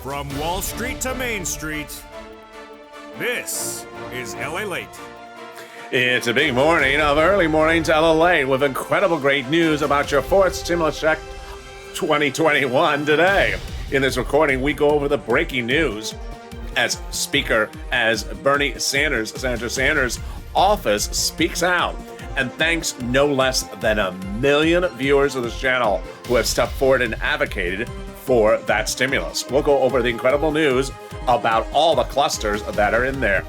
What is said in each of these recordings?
From Wall Street to Main Street, this is LALATE. It's a big morning of early mornings LALATE with incredible great news about your fourth stimulus check 2021 today. In this recording, we go over the breaking news as Bernie Sanders, Senator Sanders' office speaks out and thanks no less than 1 million viewers of this channel who have stepped forward and advocated for that stimulus. We'll go over the incredible news about all the clusters that are in there.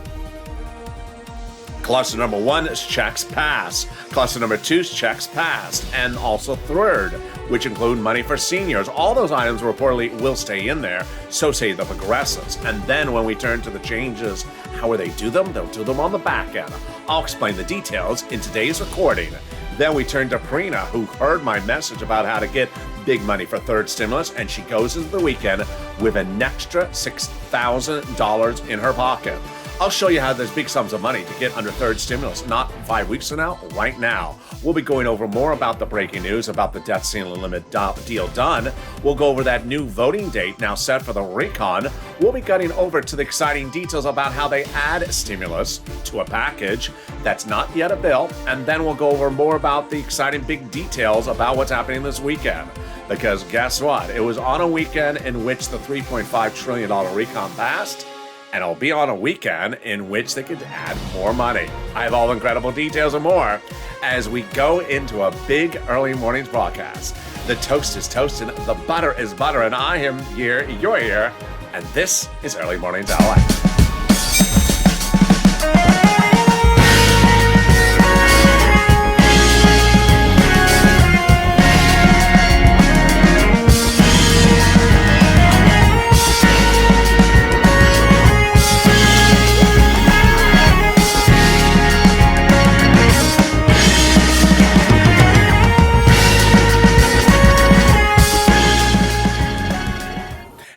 Cluster number 1 is checks pass. Cluster number 2 is checks passed. And also third, which include money for seniors. All those items reportedly will stay in there, so say the progressives. And then when we turn to the changes, how will they do them? They'll do them on the back end. I'll explain the details in today's recording. Then we turn to Prina, who heard my message about how to get big money for third stimulus, and she goes into the weekend with an extra $6,000 in her pocket. I'll show you how there's big sums of money to get under third stimulus, not 5 weeks from now, right now. We'll be going over more about the breaking news about the debt ceiling limit deal done. We'll go over that new voting date now set for the recon. We'll be getting over to the exciting details about how they add stimulus to a package that's not yet a bill. And then we'll go over more about the exciting big details about what's happening this weekend. Because guess what? It was on a weekend in which the $3.5 trillion recon passed. And it'll be on a weekend in which they could add more money. I have all the incredible details and more as we go into a big early mornings broadcast. The toast is toasting, the butter is butter, and I am here, you're here, and this is Early Mornings LA.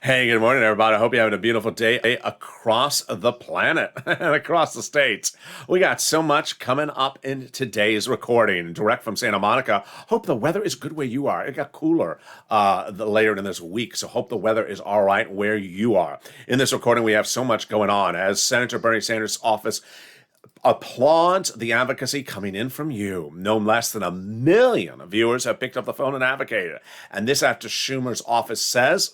Hey, good morning, everybody. I hope you're having a beautiful day across the planet and across the states. We got so much coming up in today's recording, direct from Santa Monica. Hope the weather is good where you are. It got cooler later in this week, so hope the weather is all right where you are. In this recording, we have so much going on as Senator Bernie Sanders' office applauds the advocacy coming in from you. No less than 1 million viewers have picked up the phone and advocated. And this after Schumer's office says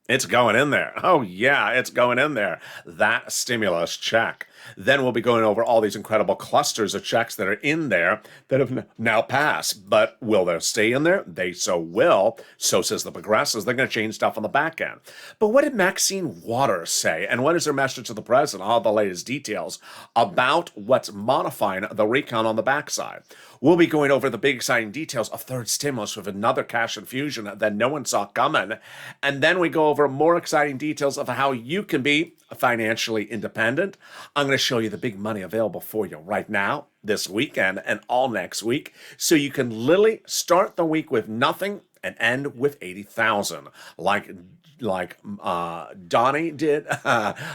it's going in there. Oh, yeah, it's going in there. That stimulus check. Then we'll be going over all these incredible clusters of checks that are in there that have now passed. But will they stay in there? They so will. So says the progressives. They're going to change stuff on the back end. But what did Maxine Waters say? And what is her message to the president? All the latest details about what's modifying the recount on the backside. We'll be going over the big exciting details of third stimulus with another cash infusion that no one saw coming. And then we go over more exciting details of how you can be financially independent. I'm going to show you the big money available for you right now, this weekend, and all next week. So you can literally start the week with nothing and end with 80,000, like Donnie did,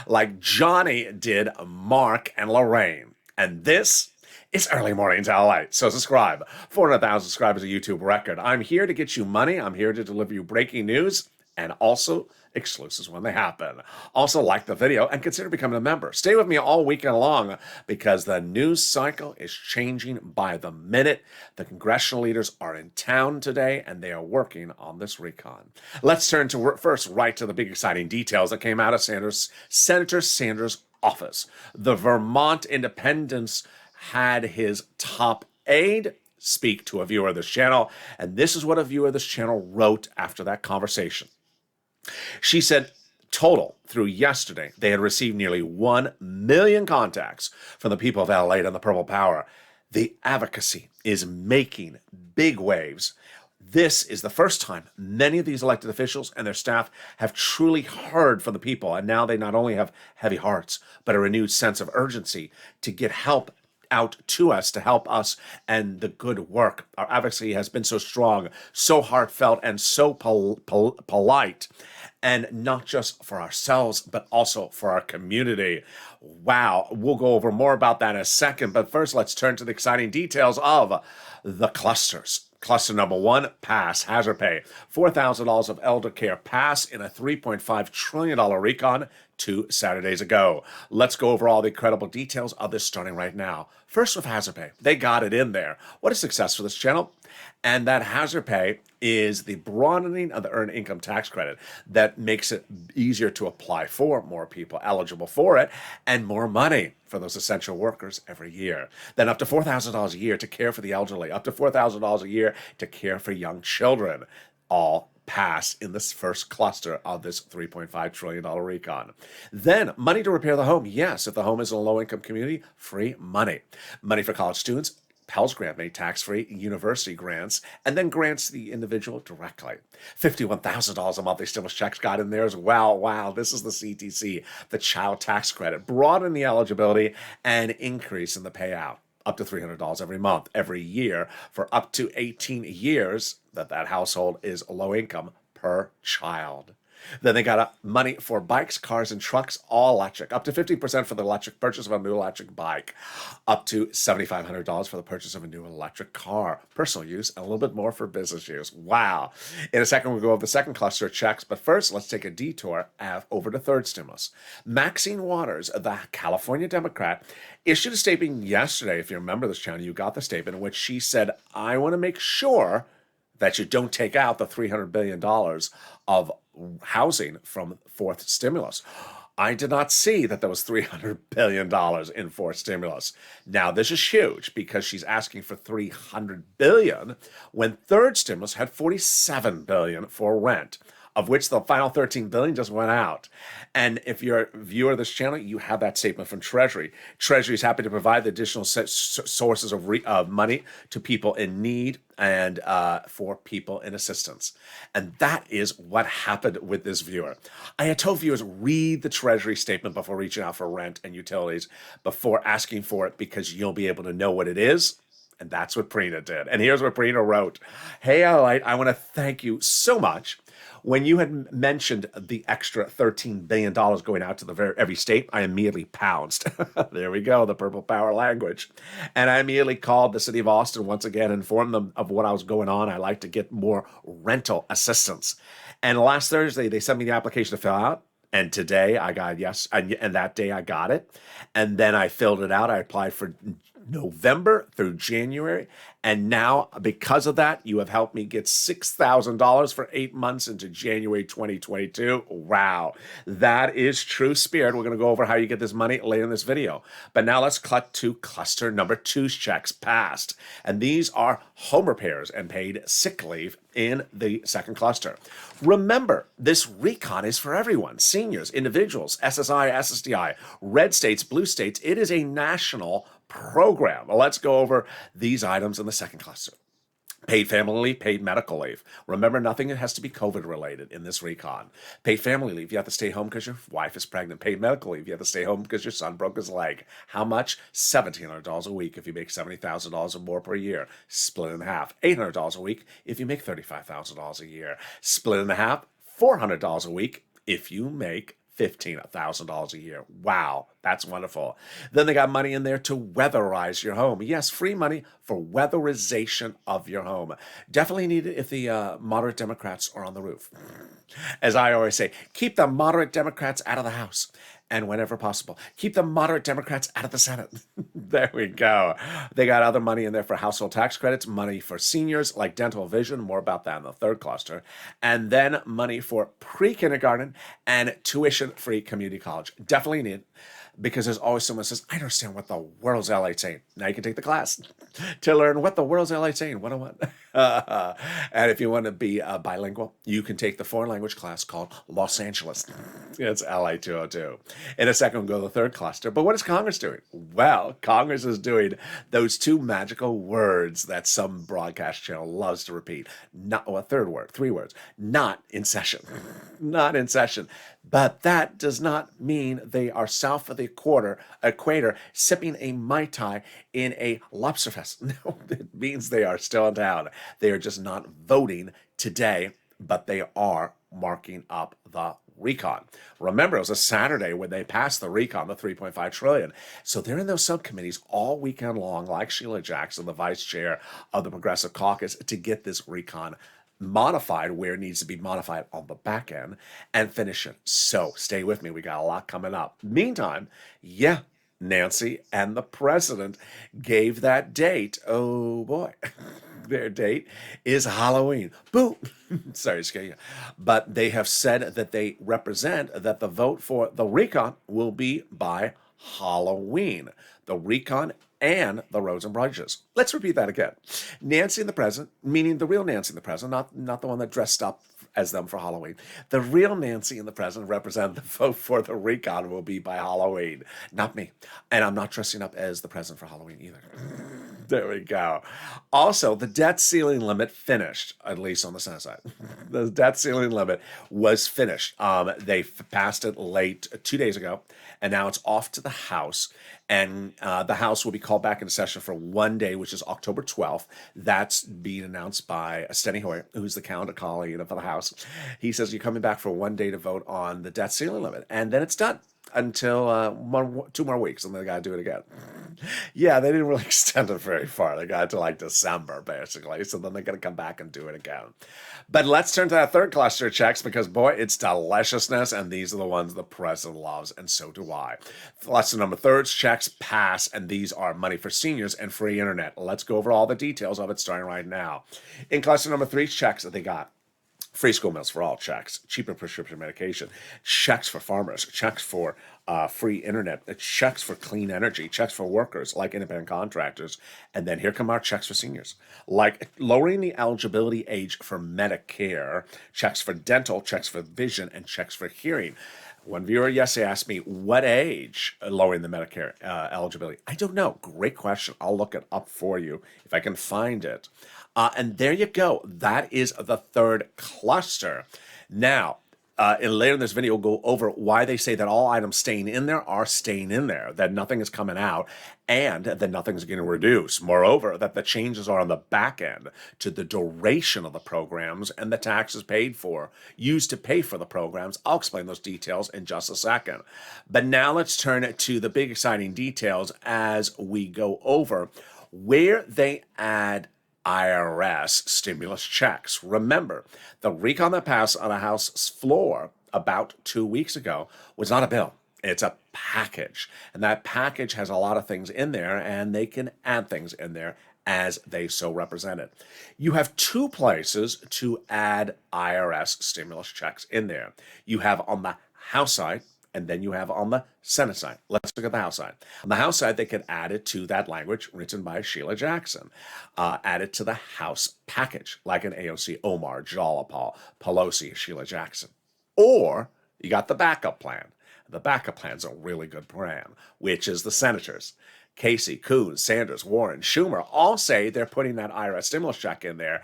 like Johnny did Mark and Lorraine. And this is Early Mornings LA. So subscribe. 400,000 subscribers, a YouTube record. I'm here to get you money. I'm here to deliver you breaking news and also exclusives when they happen. Also, like the video and consider becoming a member. Stay with me all weekend long because the news cycle is changing by the minute. The congressional leaders are in town today and they are working on this recon. Let's turn to first right to the big exciting details that came out of Senator Sanders' office. The Vermont Independence had his top aide speak to a viewer of this channel, and this is what a viewer of this channel wrote after that conversation. She said, total, through yesterday, they had received nearly 1 million contacts from the people of LA and the Purple Power. The advocacy is making big waves. This is the first time many of these elected officials and their staff have truly heard from the people, and now they not only have heavy hearts, but a renewed sense of urgency to get help out to us to help us and the good work. Our advocacy has been so strong, so heartfelt, and so polite, and not just for ourselves, but also for our community. Wow, we'll go over more about that in a second, but first let's turn to the exciting details of the clusters. Cluster number one, pass, hazard pay. $4,000 of elder care pass in a $3.5 trillion recon 2 Saturdays ago. Let's go over all the incredible details of this starting right now. First with hazard pay. They got it in there. What a success for this channel. And that hazard pay is the broadening of the earned income tax credit that makes it easier to apply for, more people eligible for it, and more money for those essential workers every year. Then up to $4,000 a year to care for the elderly, up to $4,000 a year to care for young children, all pass in this first cluster of this $3.5 trillion recon. Then money to repair the home. Yes, if the home is in a low-income community, free money. Money for college students. Pell's grant made tax-free, university grants, and then grants the individual directly. $51,000 a monthly stimulus checks got in there as well. Wow, this is the CTC, the child tax credit, broaden the eligibility and increase in the payout. Up to $300 every month, every year, for up to 18 years that household is low income per child. Then they got money for bikes, cars, and trucks, all electric. Up to 50% for the electric purchase of a new electric bike. Up to $7,500 for the purchase of a new electric car. Personal use, and a little bit more for business use. Wow. In a second, we'll go over the second cluster of checks. But first, let's take a detour over to third stimulus. Maxine Waters, the California Democrat, issued a statement yesterday. If you remember this channel, you got the statement in which she said, I want to make sure that you don't take out the $300 billion of housing from fourth stimulus. I did not see that there was $300 billion in fourth stimulus. Now, this is huge because she's asking for $300 billion when third stimulus had $47 billion for rent, of which the final $13 billion just went out. And if you're a viewer of this channel, you have that statement from Treasury. Treasury is happy to provide the additional sources of money to people in need and for people in assistance. And that is what happened with this viewer. I had told viewers, read the Treasury statement before reaching out for rent and utilities, before asking for it, because you'll be able to know what it is. And that's what Prina did. And here's what Prina wrote. Hey, LALATE, I want to thank you so much. When you had mentioned the extra $13 billion going out to every state, I immediately pounced. There we go, the purple power language. And I immediately called the city of Austin once again, informed them of what was going on. I like to get more rental assistance. And last Thursday, they sent me the application to fill out. And today I got yes, and that day I got it. And then I filled it out. I applied for November through January. And now, because of that, you have helped me get $6,000 for 8 months into January 2022. Wow, that is true spirit. We're going to go over how you get this money later in this video. But now let's cut to cluster number two's checks passed. And these are home repairs and paid sick leave in the second cluster. Remember, this recon is for everyone, seniors, individuals, SSI, SSDI, red states, blue states. It is a national program. Well, let's go over these items in the second cluster. Paid family leave, paid medical leave. Remember, nothing has to be COVID related in this recon. Paid family leave, you have to stay home because your wife is pregnant. Paid medical leave, you have to stay home because your son broke his leg. How much? $1,700 a week if you make $70,000 or more per year. Split in half. $800 a week if you make $35,000 a year. Split in half. $400 a week if you make $15,000 a year. Wow, that's wonderful. Then they got money in there to weatherize your home. Yes, free money for weatherization of your home. Definitely needed if the moderate Democrats are on the roof. As I always say, keep the moderate Democrats out of the House. And whenever possible, keep the moderate Democrats out of the Senate. There we go. They got other money in there for household tax credits, money for seniors like dental vision, more about that in the third cluster, and then money for pre-kindergarten and tuition-free community college. Definitely need, because there's always someone who says, I understand what the world's LALATE saying. Now you can take the class to learn what the world's LALATE saying 101. And if you want to be bilingual, you can take the foreign language class called Los Angeles. It's LA 202. In a second, we'll go to the third cluster. But what is Congress doing? Well, Congress is doing those two magical words that some broadcast channel loves to repeat. Not, well, third word, three words. Not in session. Not in session. But that does not mean they are south of the equator sipping a Mai Tai in a lobster fest. No, it means they are still in town. They are just not voting today but they are marking up the recon. Remember, it was a Saturday when they passed the recon, the 3.5 trillion. So they're in those subcommittees all weekend long, like Sheila Jackson, the vice chair of the Progressive Caucus, to get this recon modified where it needs to be modified on the back end and finish it. So stay with me. We got a lot coming up. Meantime, yeah, Nancy and the president gave that date. Oh boy. Their date is Halloween. Boo! Sorry to scare you. But they have said that they represent that the vote for the recon will be by Halloween. The recon and the roads and bridges. Let's repeat that again. Nancy and the president, meaning the real Nancy and the president, not the one that dressed up as them for Halloween. The real Nancy and the president represent the vote for the recon will be by Halloween. Not me. And I'm not dressing up as the president for Halloween either. There we go. Also, the debt ceiling limit finished, at least on the Senate side. The debt ceiling limit was finished. They passed it late 2 days ago, and now it's off to the House. And the House will be called back into session for 1 day, which is October 12th. That's being announced by Steny Hoyer, who's the calendar colleague for the House. He says you're coming back for 1 day to vote on the debt ceiling limit, and then it's done until 2 more weeks, and then they got to do it again. Yeah, they didn't really extend it very far. They got to like December, basically. So then they're going to come back and do it again. But let's turn to that third cluster of checks because, boy, it's deliciousness, and these are the ones the president loves, and so do I. Cluster number third, checks pass, and these are money for seniors and free internet. Let's go over all the details of it starting right now. In cluster number 3, checks that they got. Free school meals for all, checks, cheaper prescription medication, checks for farmers, checks for free internet, checks for clean energy, checks for workers like independent contractors, and then here come our checks for seniors, like lowering the eligibility age for Medicare, checks for dental, checks for vision, and checks for hearing. One viewer yesterday asked me, what age lowering the Medicare eligibility? I don't know. Great question. I'll look it up for you if I can find it. And there you go. That is the third cluster. Now, later in this video, we'll go over why they say that all items staying in there are staying in there, that nothing is coming out, and that nothing's going to reduce. Moreover, that the changes are on the back end to the duration of the programs and the taxes paid for, used to pay for the programs. I'll explain those details in just a second. But now let's turn to the big exciting details as we go over where they add IRS stimulus checks. Remember, the recon that passed on a House floor about 2 weeks ago was not a bill. It's a package. And that package has a lot of things in there, and they can add things in there as they so represent it. You have 2 places to add IRS stimulus checks in there. You have on the House side, and then you have on the Senate side. Let's look at the House side. On the House side, they could add it to that language written by Sheila Jackson. Add it to the House package, like an AOC Omar, Jolapal, Pelosi, Sheila Jackson. Or you got the backup plan. The backup plan's a really good plan, which is the senators. Casey, Coons, Sanders, Warren, Schumer all say they're putting that IRS stimulus check in there.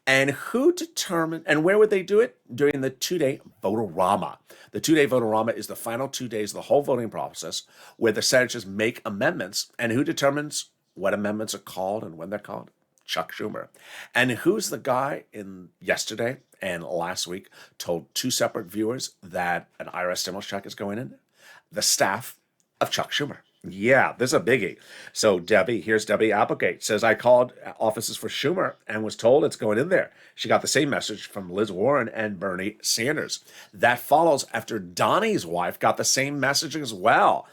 And who determined, and where would they do it? During the 2-day vote-a-rama. The 2-day vote-a-rama is the final 2 days of the whole voting process where the senators make amendments. And who determines what amendments are called and when they're called? Chuck Schumer. And who's the guy in yesterday and last week told 2 separate viewers that an IRS stimulus check is going in? The staff of Chuck Schumer. Yeah, this is a biggie. So here's Debbie Applegate, says, I called offices for Schumer and was told it's going in there. She got the same message from Liz Warren and Bernie Sanders. That follows after Donnie's wife got the same message as well.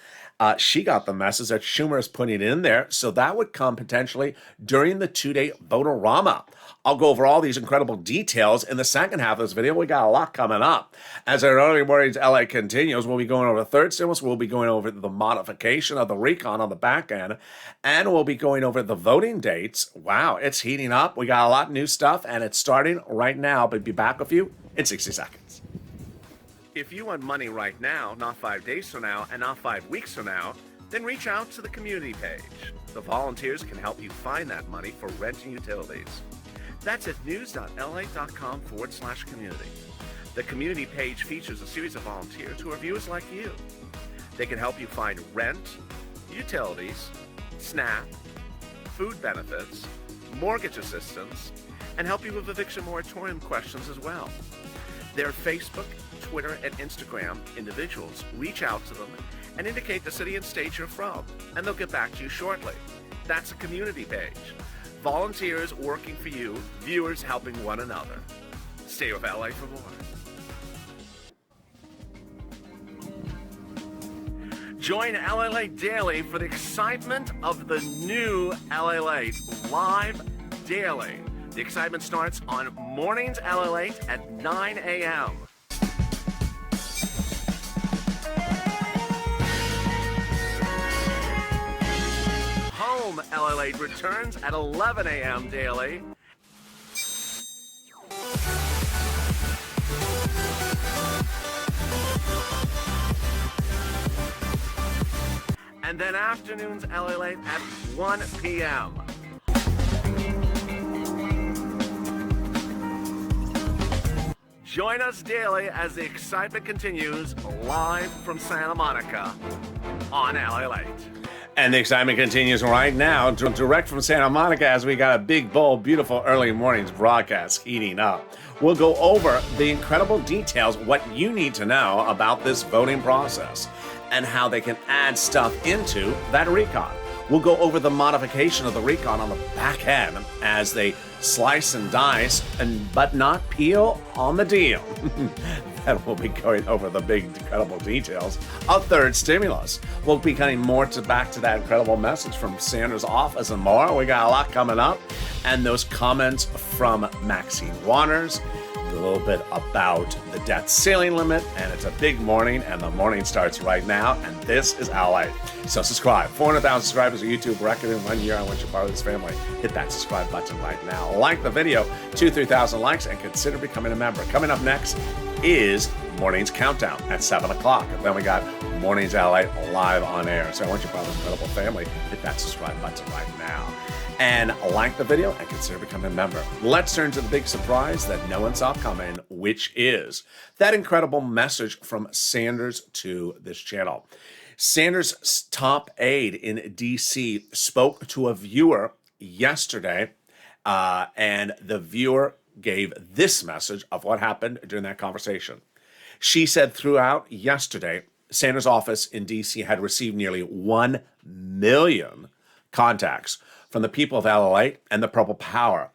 She got the message that Schumer is putting it in there, so that would come potentially during the 2-day vote-a-rama. I'll go over all these incredible details in the second half of this video. We got a lot coming up. As our early mornings LA continues, we'll be going over the third stimulus, we'll be going over the modification of the recon on the back end, and we'll be going over the voting dates. Wow, it's heating up. We got a lot of new stuff, and it's starting right now, but be back with you in 60 seconds. If you want money right now, not 5 days from now, and not 5 weeks from now, then reach out to the community page. The volunteers can help you find that money for rent and utilities. That's at news.la.com/community. The community page features a series of volunteers who are viewers like you. They can help you find rent, utilities, SNAP, food benefits, mortgage assistance, and help you with eviction moratorium questions as well. Their Facebook, Twitter, and Instagram individuals reach out to them and indicate the city and state you're from, and they'll get back to you shortly. That's a community page. Volunteers working for you, viewers helping one another. Stay with LA for more. Join LALATE Daily for the excitement of the new LALATE live daily. The excitement starts on Mornings LALATE at 9 a.m. Home LALATE returns at 11 a.m. daily. And then afternoons LALATE at 1 p.m. Join us daily as the excitement continues live from Santa Monica on LALATE. And the excitement continues right now, direct from Santa Monica, as we got a big, bold, beautiful early mornings broadcast heating up. We'll go over the incredible details, what you need to know about this voting process, and how they can add stuff into that recon. We'll go over the modification of the recon on the back end as they slice and dice, but not peel on the deal. And we'll be going over the big, incredible details of third stimulus. We'll be getting more back to that incredible message from Sanders' office and more. We got a lot coming up. And those comments from Maxine Waters, a little bit about the debt ceiling limit, and it's a big morning, and the morning starts right now, and this is LA. So subscribe. 400,000 subscribers on YouTube record in 1 year. I want you part of this family. Hit that subscribe button right now. Like the video, 2,000-3,000 likes, and consider becoming a member. Coming up next is Morning's Countdown at 7 o'clock. And then we got Morning's LA live on air. So I want you part of this incredible family. Hit that subscribe button right now. And like the video and consider becoming a member. Let's turn to the big surprise that no one saw coming, which is that incredible message from Sanders to this channel. Sanders' top aide in D.C. spoke to a viewer yesterday, and the viewer gave this message of what happened during that conversation. She said throughout yesterday, Sanders' office in D.C. had received nearly 1 million contacts from the people of LALATE and the Purple Power.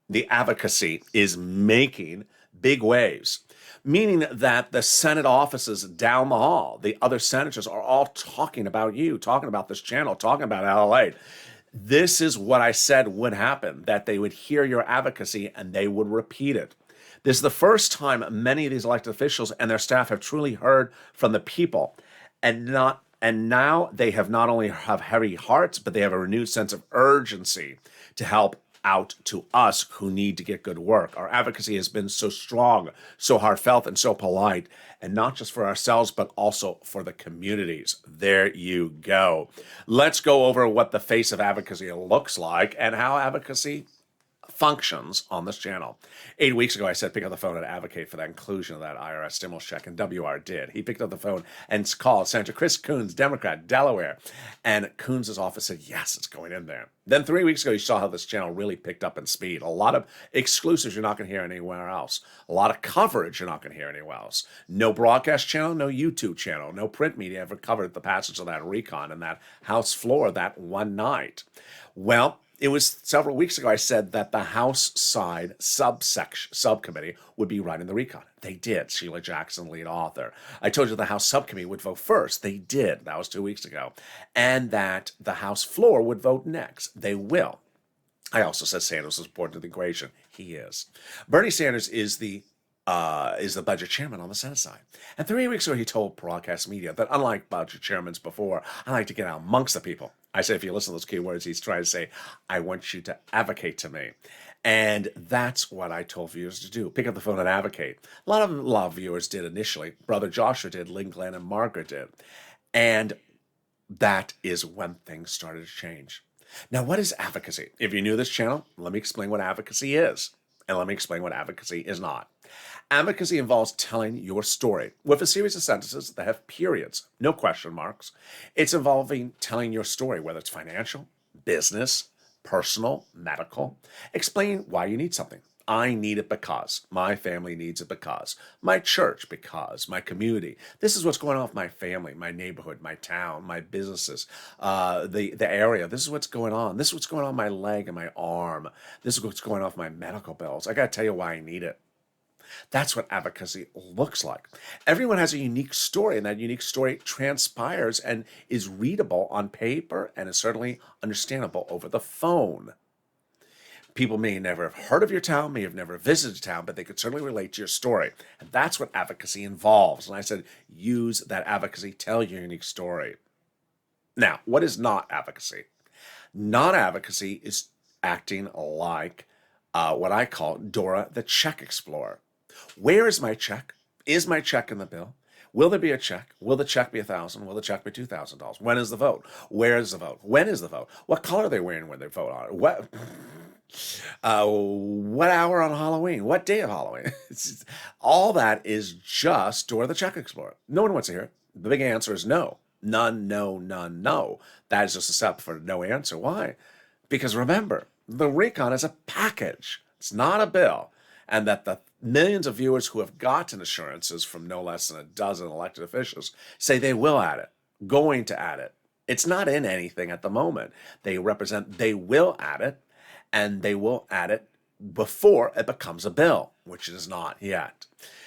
The advocacy is making big waves, meaning that the Senate offices down the hall, the other senators are all talking about you, talking about this channel, talking about LALATE. This is what I said would happen, that they would hear your advocacy and they would repeat it. This is the first time many of these elected officials and their staff have truly heard from the people, and now they have not only have heavy hearts, but they have a renewed sense of urgency to help out to us who need to get good work. Our advocacy has been so strong, so heartfelt, and so polite, and not just for ourselves, but also for the communities. There you go. Let's go over what the face of advocacy looks like and how advocacy functions on this channel. 8 weeks ago, I said, pick up the phone and advocate for that inclusion of that IRS stimulus check, and WR did. He picked up the phone and called Senator Chris Coons, Democrat, Delaware, and Coons' office said, yes, it's going in there. Then 3 weeks ago, you saw how this channel really picked up in speed. A lot of exclusives you're not going to hear anywhere else. A lot of coverage you're not going to hear anywhere else. No broadcast channel, no YouTube channel, no print media ever covered the passage of that recon and that House floor that one night. Well, it was several weeks ago I said that the House side subcommittee would be running the recon. They did. Sheila Jackson, lead author. I told you the House subcommittee would vote first. They did. That was 2 weeks ago. And that the House floor would vote next. They will. I also said Sanders was important to the equation. He is. Bernie Sanders is the budget chairman on the Senate side. And 3 weeks ago, he told broadcast media that unlike budget chairmen before, I like to get out amongst the people. I said, if you listen to those keywords, he's trying to say, I want you to advocate to me. And that's what I told viewers to do. Pick up the phone and advocate. A lot of viewers did initially. Brother Joshua did, Lynn Glenn and Margaret did. And that is when things started to change. Now, what is advocacy? If you're new to this channel, let me explain what advocacy is. And let me explain what advocacy is not. Advocacy involves telling your story with a series of sentences that have periods, no question marks. It's involving telling your story, whether it's financial, business, personal, medical. Explain why you need something. I need it because. My family needs it because. My church because. My community. This is what's going on with my family, my neighborhood, my town, my businesses, the area. This is what's going on. This is what's going on with my leg and my arm. This is what's going on with my medical bills. I got to tell you why I need it. That's what advocacy looks like. Everyone has a unique story, and that unique story transpires and is readable on paper and is certainly understandable over the phone. People may never have heard of your town, may have never visited town, but they could certainly relate to your story. And that's what advocacy involves. And I said, use that advocacy, tell your unique story. Now, what is not advocacy? Not advocacy is acting like what I call Dora the Check Explorer. Where is my check? Is my check in the bill? Will there be a check? Will the check be $1,000? Will the check be $2,000? When is the vote? Where is the vote? When is the vote? What color are they wearing when they vote on it? What hour on Halloween? What day of Halloween? All that is just Dora the Check Explorer. No one wants to hear it. The big answer is no. None, no, none, no. That is just a step for no answer. Why? Because remember, the recon is a package. It's not a bill. And that the millions of viewers who have gotten assurances from no less than a dozen elected officials say they will add it, going to add it. It's not in anything at the moment. They will add it, and they will add it before it becomes a bill, which it is not yet.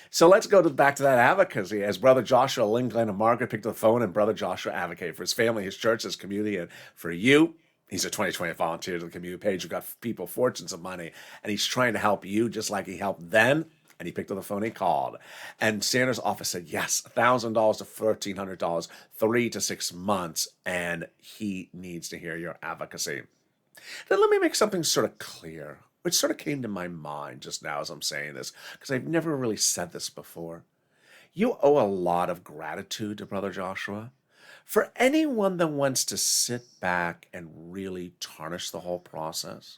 So let's go back to that advocacy. As Brother Joshua, Lynn, Glenn, and Margaret picked up the phone, and Brother Joshua advocated for his family, his church, his community, and for you. He's a 2020 volunteer to the community page who got people fortunes of money, and he's trying to help you just like he helped then. And he picked up the phone, he called. And Sanders' office said, yes, $1,000 to $1,300, 3 to 6 months, and he needs to hear your advocacy. Then let me make something sort of clear, which sort of came to my mind just now as I'm saying this, because I've never really said this before. You owe a lot of gratitude to Brother Joshua. For anyone that wants to sit back and really tarnish the whole process,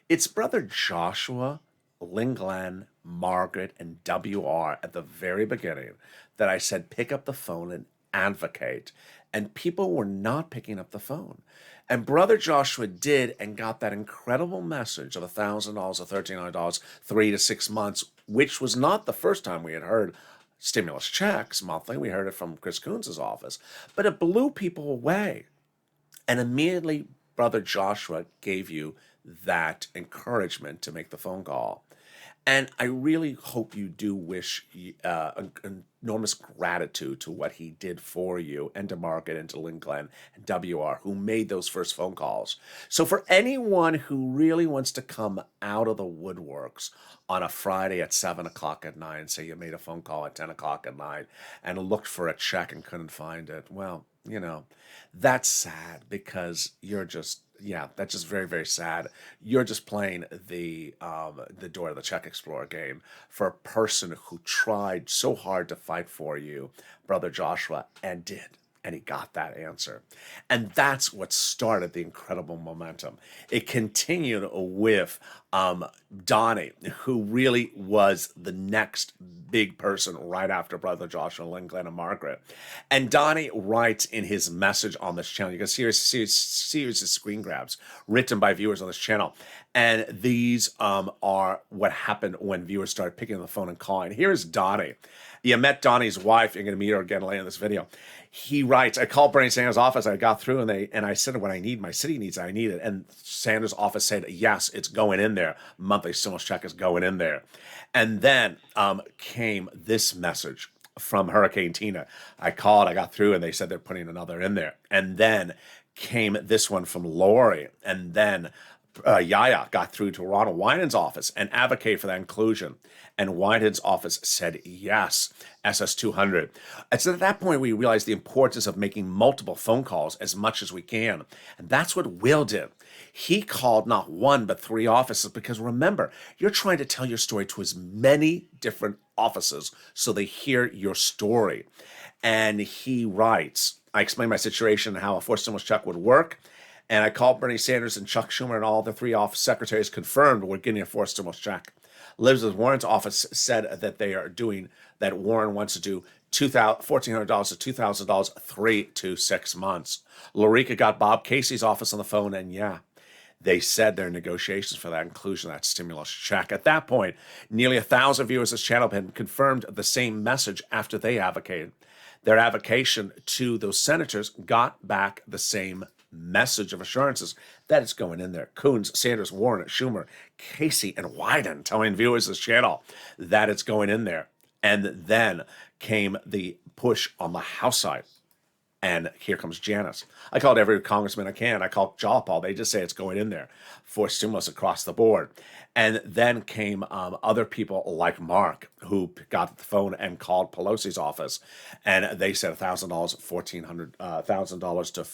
it's Brother Joshua, Lynn Glenn, Margaret, and WR at the very beginning that I said pick up the phone and advocate. And people were not picking up the phone. And Brother Joshua did and got that incredible message of $1,000 or $1,300, 3 to 6 months, which was not the first time we had heard stimulus checks monthly. We heard it from Chris Coons' office, but it blew people away. And immediately, Brother Joshua gave you that encouragement to make the phone call. And I really hope you do wish enormous gratitude to what he did for you, and to Margaret, and to Lynn Glenn, and WR, who made those first phone calls. So for anyone who really wants to come out of the woodworks on a Friday at 7 o'clock at night and say you made a phone call at 10 o'clock at night and looked for a check and couldn't find it, well, you know, that's sad, because you're just, yeah, that's just very, very sad. You're just playing the Dora the Check Explorer game for a person who tried so hard to fight for you, Brother Joshua, and did. And he got that answer. And that's what started the incredible momentum. It continued with Donnie, who really was the next big person right after Brother Joshua, Lynn, Glenn, and Margaret. And Donnie writes in his message on this channel, you can see a series of screen grabs written by viewers on this channel. And these are what happened when viewers started picking up the phone and calling. Here's Donnie. You met Donnie's wife. You're going to meet her again later in this video. He writes, I called Bernie Sanders' office. I got through, and I said what I need. My city needs, I need it. And Sanders' office said, yes, it's going in there. Monthly stimulus check is going in there. And then came this message from Hurricane Tina. I called, I got through, and they said they're putting another in there. And then came this one from Lori. And then Yaya got through to Ronald Wyden's office and advocated for that inclusion. And Wyden's office said yes, SS200. And so at that point, we realized the importance of making multiple phone calls as much as we can. And that's what Will did. He called not one, but 3 offices, because remember, you're trying to tell your story to as many different offices so they hear your story. And he writes, I explained my situation and how a forced stimulus check would work. And I called Bernie Sanders and Chuck Schumer, and all the 3 office secretaries confirmed we're getting a forced stimulus check. Elizabeth Warren's office said that they are doing, that Warren wants to do $1,400 to $2,000, 3 to 6 months. Lorica got Bob Casey's office on the phone, and yeah, They said their negotiations for that inclusion of that stimulus check. At that point, nearly 1,000 viewers of this channel had confirmed the same message after they advocated. Their avocation to those senators got back the same message of assurances that it's going in there. Coons, Sanders, Warren, Schumer, Casey, and Wyden telling viewers of this channel that it's going in there. And then came the push on the House side. And here comes Janice. I called every congressman I can. I called Jalopal. They just say it's going in there for stimulus across the board. And then came other people like Mark, who got the phone and called Pelosi's office. And they said $1,000, $1,400 to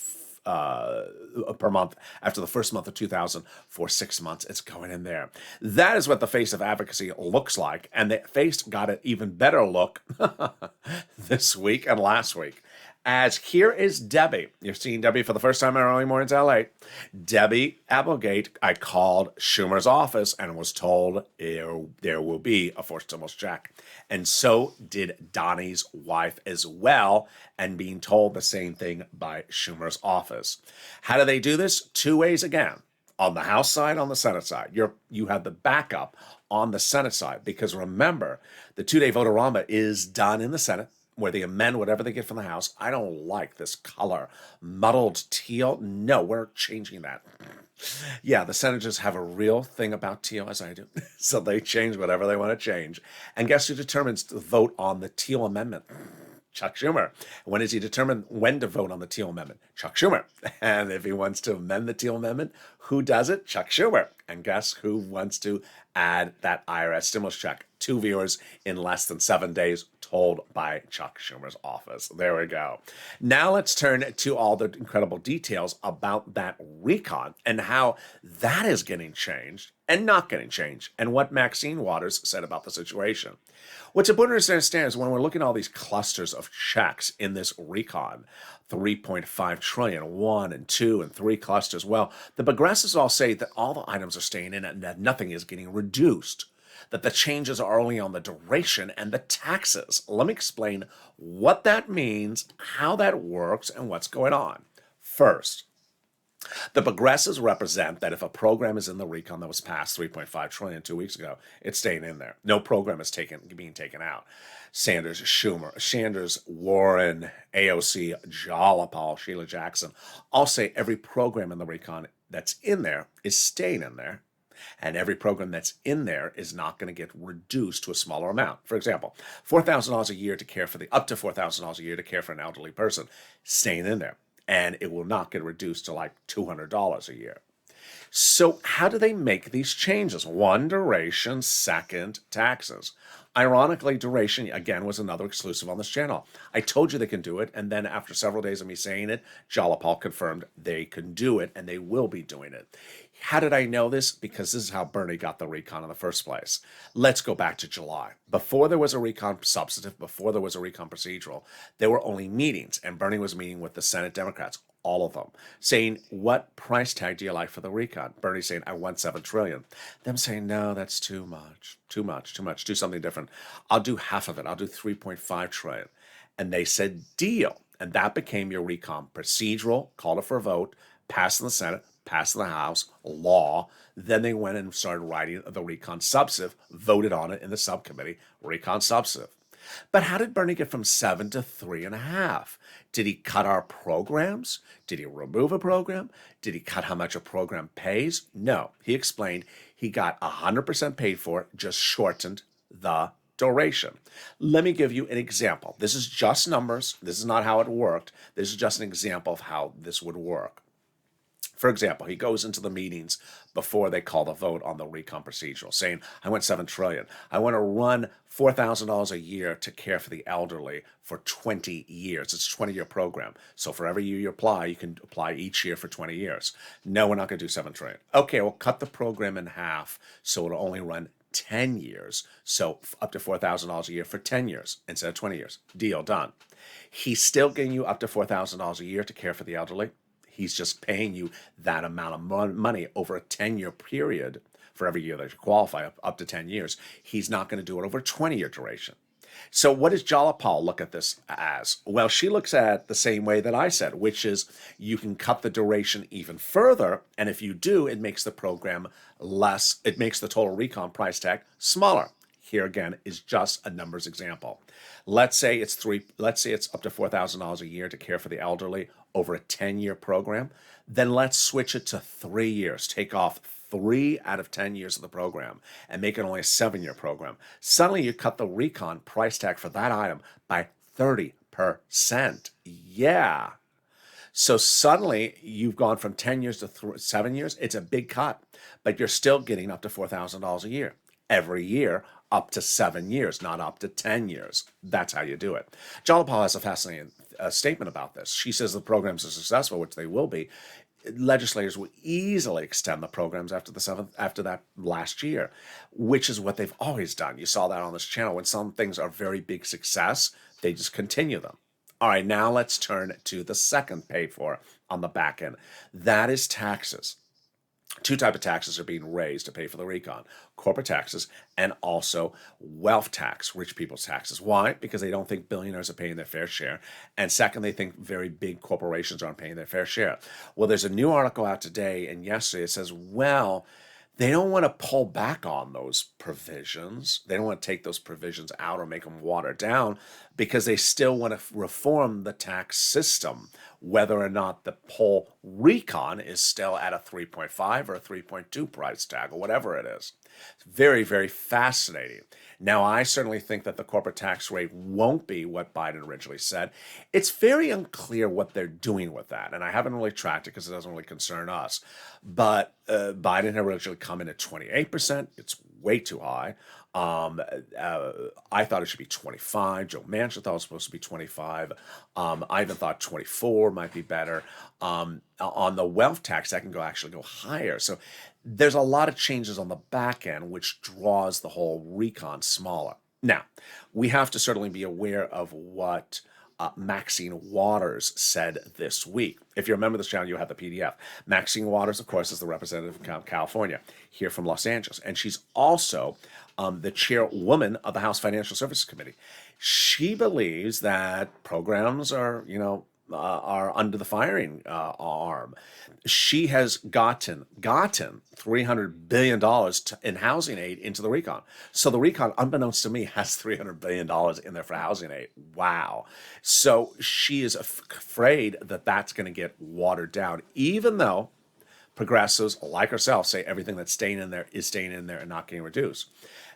per month after the first month of 2000 for 6 months. It's going in there. That is what the face of advocacy looks like. And the face got an even better look this week and last week. As here is Debbie. You're seeing Debbie for the first time in Early Mornings LA. Debbie Applegate, I called Schumer's office and was told there will be a forced stimulus check. And so did Donnie's wife as well, and being told the same thing by Schumer's office. How do they do this? Two ways again. On the House side, on the Senate side. You have the backup on the Senate side, because remember, the two-day vote-a-rama is done in the Senate, where they amend whatever they get from the House. I don't like this color. Muddled teal. No, we're changing that. Yeah, the senators have a real thing about teal, as I do. So they change whatever they want to change. And guess who determines the vote on the teal amendment? Chuck Schumer. When does he determine when to vote on the teal amendment? Chuck Schumer. And if he wants to amend the teal amendment, who does it? Chuck Schumer. And guess who wants to add that IRS stimulus check? 2 viewers in less than 7 days, told by Chuck Schumer's office. There we go. Now let's turn to all the incredible details about that recon and how that is getting changed and not getting changed, and what Maxine Waters said about the situation. What's important to understand is when we're looking at all these clusters of checks in this recon, 3.5 trillion, 1 and 2 and 3 clusters, well, the progressives all say that all the items are staying in and that nothing is getting reduced, that the changes are only on the duration and the taxes. Let me explain what that means, how that works, and what's going on. First, the progressives represent that if a program is in the recon that was passed 3.5 trillion 2 weeks ago, it's staying in there. No program is being taken out. Sanders, Schumer, Sanders, Warren, AOC, Jalopal, Sheila Jackson all say every program in the recon that's in there is staying in there. And every program that's in there is not going to get reduced to a smaller amount. For example, $4,000 a year to care for up to $4,000 a year to care for an elderly person, staying in there. And it will not get reduced to like $200 a year. So how do they make these changes? One, duration. Second, taxes. Ironically, duration, again, was another exclusive on this channel. I told you they can do it, and then after several days of me saying it, Jalopal confirmed they can do it, and they will be doing it. How did I know this? Because this is how Bernie got the recon in the first place. Let's go back to July. Before there was a recon substantive, before there was a recon procedural, there were only meetings, and Bernie was meeting with the Senate Democrats, all of them, saying, what price tag do you like for the recon? Bernie saying, I want $7 trillion. Them saying, no, that's too much, do something different. I'll do half of it. I'll do 3.5 trillion. And they said, deal. And that became your recon procedural, called it for a vote, passed in the Senate, passed in the House, law. Then they went and started writing the recon substantive, voted on it in the subcommittee, recon substantive. But how did Bernie get from 7 to 3.5? Did he cut our programs? Did he remove a program? Did he cut how much a program pays? No. He explained he got 100% paid for it, just shortened the duration. Let me give you an example. This is just numbers. This is not how it worked. This is just an example of how this would work. For example, he goes into the meetings before they call the vote on the recon procedural, saying, I want $7 trillion. I want to run $4,000 a year to care for the elderly for 20 years. It's a 20-year program. So for every year you apply, you can apply each year for 20 years. No, we're not going to do $7 trillion. Okay, we'll cut the program in half so it'll only run 10 years. So up to $4,000 a year for 10 years instead of 20 years. Deal done. He's still getting you up to $4,000 a year to care for the elderly. He's just paying you that amount of money over a 10-year period for every year that you qualify, up to 10 years. He's not going to do it over a 20-year duration. So what does Jalapal look at this as? Well, she looks at it the same way that I said, which is you can cut the duration even further, and if you do, it makes the program less, it makes the total recon price tag smaller. Here again is just a numbers example. Let's say it's up to $4,000 a year to care for the elderly over a 10-year program. Then let's switch it to 3 years. Take off 3 out of 10 years of the program and make it only a 7-year program. Suddenly you cut the recon price tag for that item by 30%. Yeah. So suddenly you've gone from 10 years to 7 years. It's a big cut, but you're still getting up to $4,000 a year every year, up to 7 years, not up to 10 years. That's how you do it. Jalapal has a fascinating statement about this. She says the programs are successful, which they will be. Legislators will easily extend the programs after that last year, which is what they've always done. You saw that on this channel. When some things are very big success, they just continue them. All right, now let's turn to the second paid for on the back end. That is taxes. 2 types of taxes are being raised to pay for the recon: corporate taxes and also wealth tax, rich people's taxes. Why? Because they don't think billionaires are paying their fair share. And second, they think very big corporations aren't paying their fair share. Well, there's a new article out today and yesterday. It says, well, they don't want to pull back on those provisions. They don't want to take those provisions out or make them watered down because they still want to reform the tax system, whether or not the whole recon is still at a 3.5 or a 3.2 price tag or whatever it is. It's very, very fascinating. Now, I certainly think that the corporate tax rate won't be what Biden originally said. It's very unclear what they're doing with that, and I haven't really tracked it because it doesn't really concern us. But Biden had originally come in at 28%. It's way too high. I thought it should be 25. Joe Manchin thought it was supposed to be 25. I even thought 24 might be better. On the wealth tax, that can actually go higher. So there's a lot of changes on the back end, which draws the whole recon smaller. Now, we have to certainly be aware of what Maxine Waters said this week. If you remember this channel, you have the PDF. Maxine Waters, of course, is the representative from California, here from Los Angeles. And she's also the chairwoman of the House Financial Services Committee. She believes that programs are under the firing arm. She has gotten $300 billion in housing aid into the recon. So the recon, unbeknownst to me, has $300 billion in there for housing aid. Wow. So she is afraid that that's going to get watered down, even though progressives like herself say everything that's staying in there is staying in there and not getting reduced.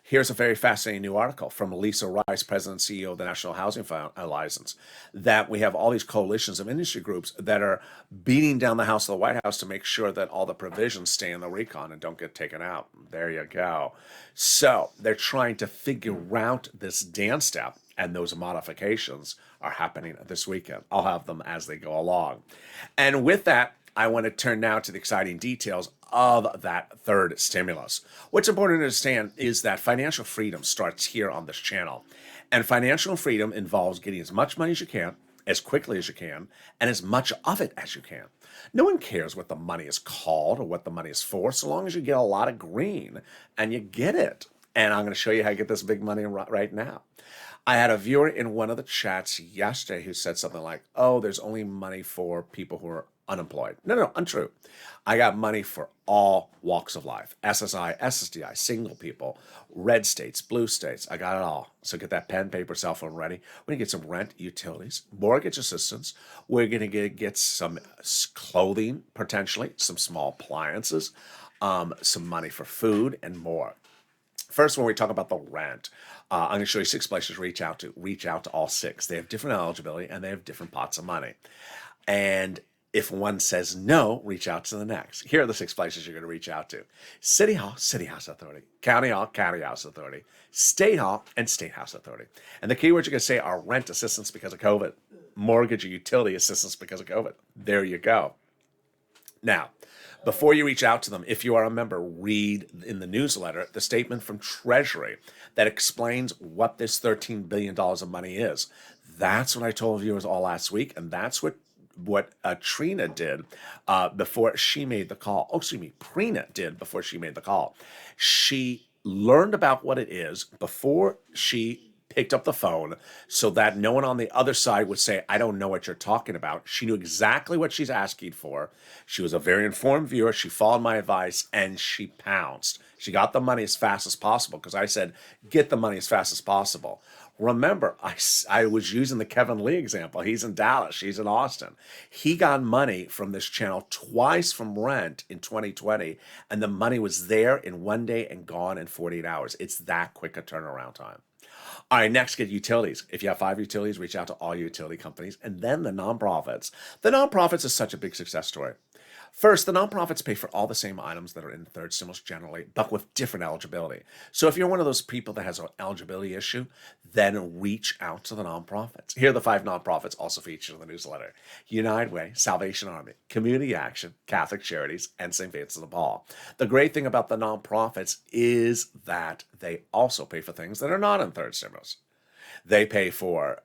Here's a very fascinating new article from Lisa Rice, President and CEO of the National Housing Alliance, that we have all these coalitions of industry groups that are beating down the House of the White House to make sure that all the provisions stay in the recon and don't get taken out. There you go. So they're trying to figure out this dance step, and those modifications are happening this weekend. I'll have them as they go along. And with that, I want to turn now to the exciting details of that third stimulus. What's important to understand is that financial freedom starts here on this channel. And financial freedom involves getting as much money as you can, as quickly as you can, and as much of it as you can. No one cares what the money is called or what the money is for, so long as you get a lot of green and you get it. And I'm going to show you how to get this big money right now. I had a viewer in one of the chats yesterday who said something like, oh, there's only money for people who are unemployed. No, untrue. I got money for all walks of life. SSI, SSDI, single people, red states, blue states. I got it all. So get that pen, paper, cell phone ready. We're going to get some rent, utilities, mortgage assistance. We're going to get some clothing, potentially, some small appliances, some money for food, and more. First, when we talk about the rent, I'm going to show you 6 places to reach out to all 6. They have different eligibility and they have different pots of money. And if one says no, reach out to the next. Here are the 6 places you're going to reach out to: City Hall, City House Authority; County Hall, County House Authority; State Hall, and State House Authority. And the keywords you're going to say are rent assistance because of COVID, mortgage or utility assistance because of COVID. There you go. Now, before you reach out to them, if you are a member, read in the newsletter the statement from Treasury that explains what this $13 billion of money is. That's what I told viewers all last week, and that's what Trina did before she made the call. Oh, excuse me, Prina did before she made the call. She learned about what it is before she picked up the phone so that no one on the other side would say, I don't know what you're talking about. She knew exactly what she's asking for. She was a very informed viewer. She followed my advice and she pounced. She got the money as fast as possible because I said, get the money as fast as possible. Remember, I was using the Kevin Lee example. He's in Dallas. She's in Austin. He got money from this channel twice from rent in 2020, and the money was there in 1 day and gone in 48 hours. It's that quick a turnaround time. All right, next, get utilities. If you have 5 utilities, reach out to all utility companies, and then the nonprofits. The nonprofits is such a big success story. First, the nonprofits pay for all the same items that are in the third stimulus generally, but with different eligibility. So if you're one of those people that has an eligibility issue, then reach out to the nonprofits. Here are the 5 nonprofits also featured in the newsletter: United Way, Salvation Army, Community Action, Catholic Charities, and St. Vincent de Paul. The great thing about the nonprofits is that they also pay for things that are not in third stimulus. They pay for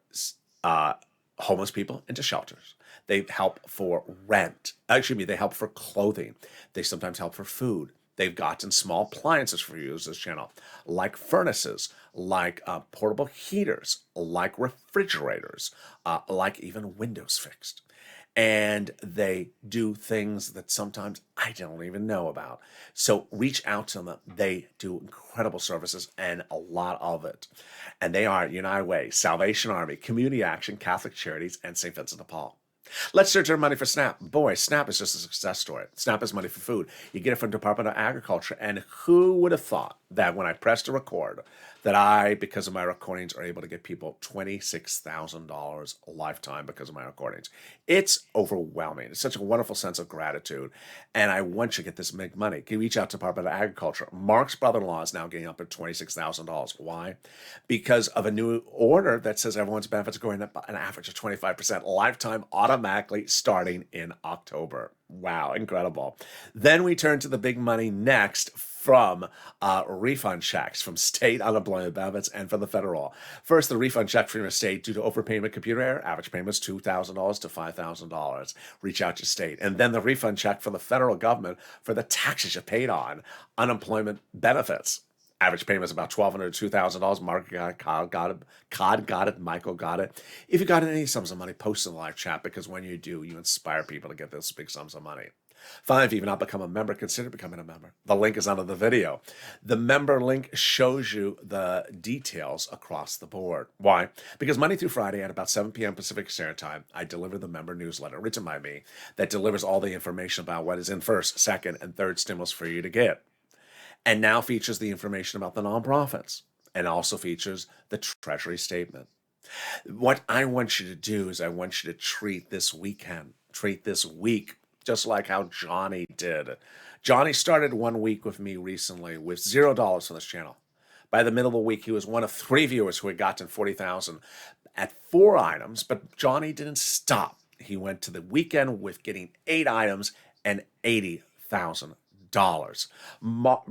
homeless people into shelters. They help for rent. They help for clothing. They sometimes help for food. They've gotten small appliances for you as this channel, like furnaces, like portable heaters, like refrigerators, like even windows fixed. And they do things that sometimes I don't even know about. So reach out to them. They do incredible services and a lot of it. And they are United Way, Salvation Army, Community Action, Catholic Charities, and St. Vincent de Paul. Let's search our money for SNAP. Boy, SNAP is just a success story. SNAP is money for food. You get it from Department of Agriculture. And who would have thought that when I pressed a record, that I, because of my recordings, are able to get people $26,000 a lifetime because of my recordings. It's overwhelming. It's such a wonderful sense of gratitude. And I want you to get this big money. You reach out to Department of Agriculture. Mark's brother-in-law is now getting up at $26,000. Why? Because of a new order that says everyone's benefits are going up an average of 25% lifetime automatically starting in October. Wow, incredible. Then we turn to the big money next from refund checks from state unemployment benefits and from the federal. First, the refund check from your state due to overpayment computer error. Average payment is $2,000 to $5,000. Reach out to your state. And then the refund check from the federal government for the taxes you paid on unemployment benefits. Average payment is about $1,200 to $2,000. Mark got it, Cod got it, Michael got it. If you got any sums of money, post in the live chat, because when you do, you inspire people to get those big sums of money. 5, if you've not become a member, consider becoming a member. The link is under the video. The member link shows you the details across the board. Why? Because Monday through Friday at about 7 p.m. Pacific Standard Time, I deliver the member newsletter written by me that delivers all the information about what is in first, second, and third stimulus for you to get. And now features the information about the nonprofits and also features the Treasury statement. What I want you to do is I want you to treat this week, just like how Johnny did. Johnny started 1 week with me recently with $0 for this channel. By the middle of the week, he was one of 3 viewers who had gotten 40,000 at 4 items, but Johnny didn't stop. He went to the weekend with getting 8 items and $80,000.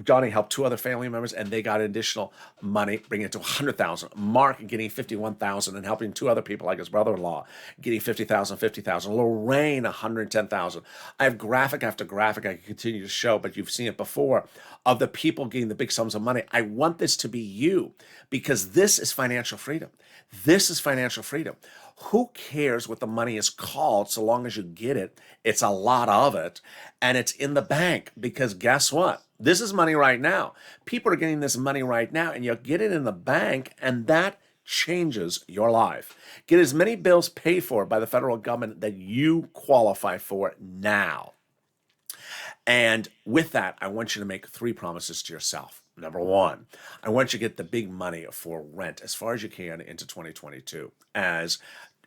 Johnny helped 2 other family members, and they got additional money, bringing it to $100,000. Mark getting $51,000 and helping 2 other people, like his brother-in-law, getting $50,000. Lorraine, $110,000. I have graphic after graphic I can continue to show, but you've seen it before, of the people getting the big sums of money. I want this to be you, because this is financial freedom. This is financial freedom. Who cares what the money is called so long as you get it? It's a lot of it, and it's in the bank, because guess what? This is money right now. People are getting this money right now, and you get it in the bank, and that changes your life. Get as many bills paid for by the federal government that you qualify for now. And with that, I want you to make 3 promises to yourself. Number 1, I want you to get the big money for rent as far as you can into 2022. As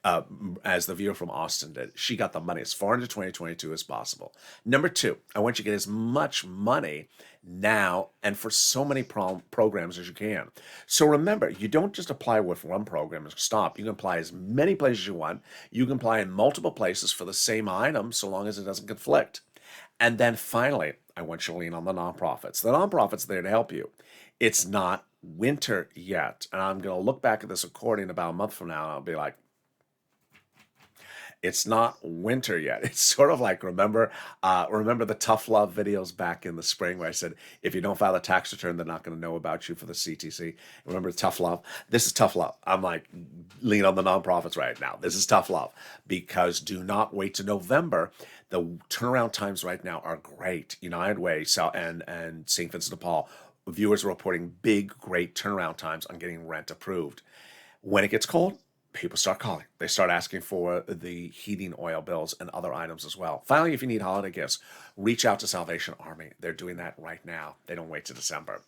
the viewer from Austin did, she got the money as far into 2022 as possible. Number 2, I want you to get as much money now and for so many programs as you can. So remember, you don't just apply with one program and stop. You can apply as many places as you want. You can apply in multiple places for the same item so long as it doesn't conflict. And then finally, I want you to lean on the nonprofits. The nonprofits are there to help you. It's not winter yet. And I'm going to look back at this recording about a month from now, and I'll be like, It's not winter yet. It's sort of like, remember the tough love videos back in the spring where I said, if you don't file a tax return, they're not going to know about you for the CTC. Remember tough love? This is tough love. I'm like, lean on the nonprofits right now. This is tough love, because do not wait to November. The turnaround times right now are great. United Way and St. Vincent de Paul, viewers are reporting big, great turnaround times on getting rent approved. When it gets cold, people start calling. They start asking for the heating oil bills and other items as well. Finally, if you need holiday gifts, reach out to Salvation Army. They're doing that right now. They don't wait to December.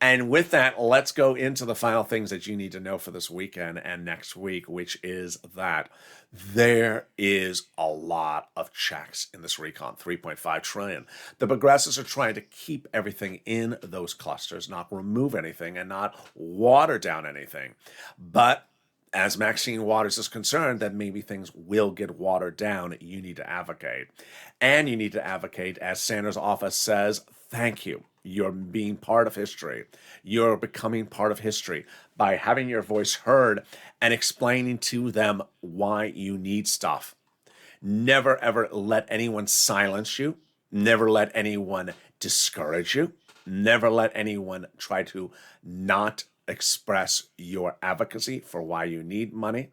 And with that, let's go into the final things that you need to know for this weekend and next week, which is that there is a lot of checks in this recon, 3.5 trillion. The progressives are trying to keep everything in those clusters, not remove anything and not water down anything. But as Maxine Waters is concerned that maybe things will get watered down, you need to advocate. And you need to advocate, as Sanders' office says, thank you. You're being part of history. You're becoming part of history by having your voice heard and explaining to them why you need stuff. Never, ever let anyone silence you. Never let anyone discourage you. Never let anyone try to not express your advocacy for why you need money.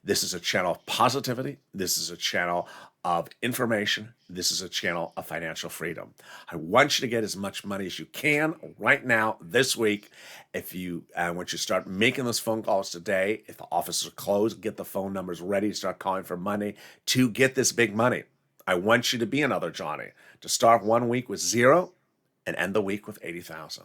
This is a channel of positivity. This is a channel of information. This is a channel of financial freedom. I want you to get as much money as you can right now, this week. I want you to start making those phone calls today. If the offices are closed, get the phone numbers ready to start calling for money to get this big money. I want you to be another Johnny, to start one week with 0 and end the week with 80,000.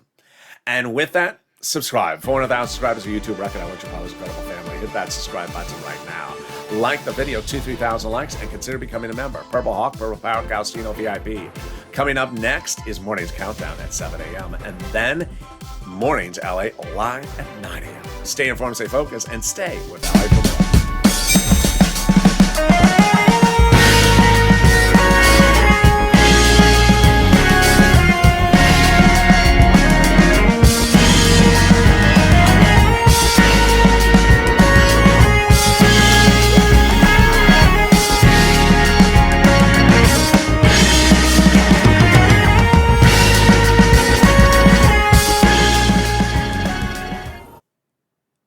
And with that, subscribe. 400,000 subscribers to YouTube record. I want you part of this incredible family. Hit that subscribe button right now. Like the video, 2,000-3,000 likes, and consider becoming a member. Purple Hawk, Purple Power, Gaustino VIP. Coming up next is Morning's Countdown at 7 a.m. and then Mornings LA live at 9 a.m. Stay informed, stay focused, and stay with LA Football.